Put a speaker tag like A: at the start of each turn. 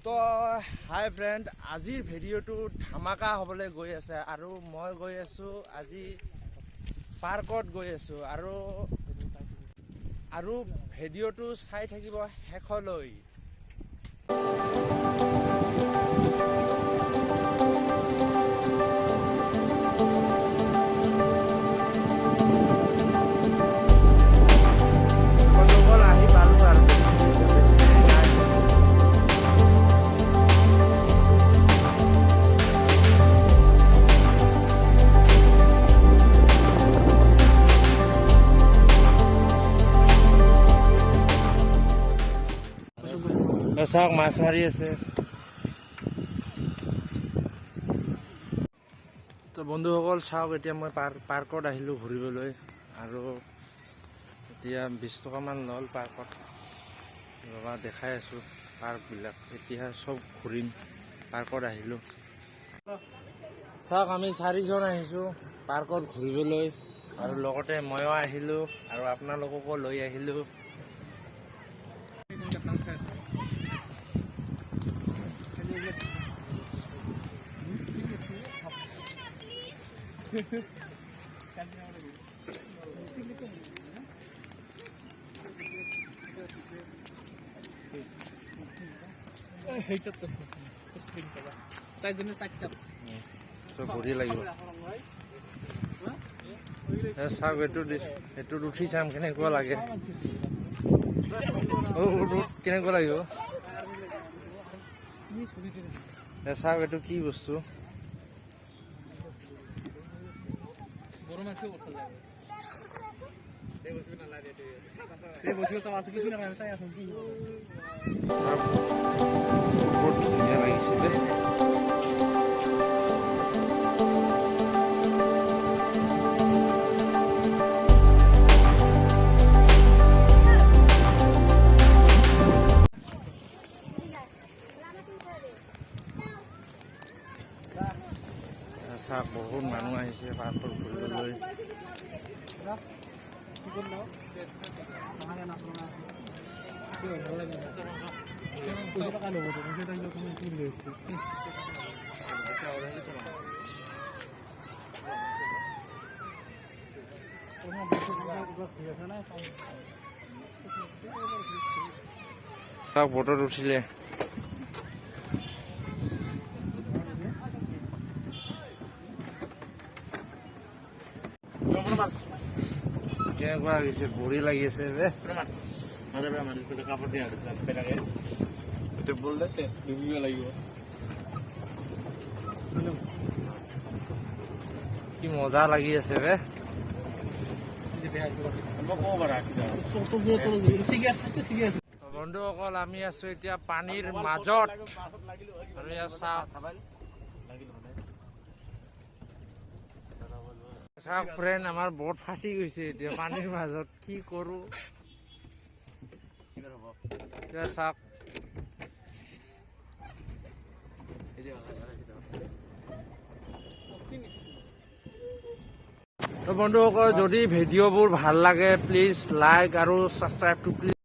A: তো হাই ফ্ৰেণ্ড, আজিৰ ভিডিঅ'টো ধামাকা হ'বলৈ গৈ আছে আৰু মই গৈ আছোঁ আজি পাৰ্কত গৈ আছোঁ আৰু ভিডিঅ'টো চাই থাকিব শেষলৈ। চাওক মাছ মাৰি আছে। তো বন্ধুসকল চাওক, এতিয়া মই পাৰ্কত আহিলোঁ ঘূৰিবলৈ আৰু এতিয়া 20 টকামান ল'ল পাৰ্কত। ৰবা দেখাই আছোঁ পাৰ্কবিলাক, এতিয়া চব ঘূৰিম। পাৰ্কত আহিলোঁ, চাওক আমি 4জন আহিছোঁ পাৰ্কত ঘূৰিবলৈ আৰু লগতে ময়ো আহিলোঁ আৰু আপোনালোককো লৈ আহিলোঁ। বঢ়িয়া লাগিব। চাওক এইটোত উঠি চাম কেনেকুৱা লাগে। কেনেকুৱা লাগিব চাওক, এইটো কি বস্তু। বহুত ধুনীয়া লাগিছে দেই। চাওক বহুত মানুহ আহিছে পাৰ্কত ঘূৰিবলৈ। চাওক বটত উঠিলে। কেনেকুৱা লাগিছে? বঢ়িয়া লাগি আছে বে। কি মজা লাগি আছে বে। বন্ধুসকল, আমি আছো এতিয়া পানীৰ মাজত আৰু ইয়াত চাওক ফ্ৰেণ্ড, আমাৰ বট ফাঁচি গৈছে এতিয়া পানীৰ মাজত। কি কৰো এতিয়া চাওক। তো বন্ধুসকল, যদি ভিডিঅ'বোৰ ভাল লাগে প্লিজ লাইক আৰু ছাবস্ক্ৰাইব টু প্লিজ।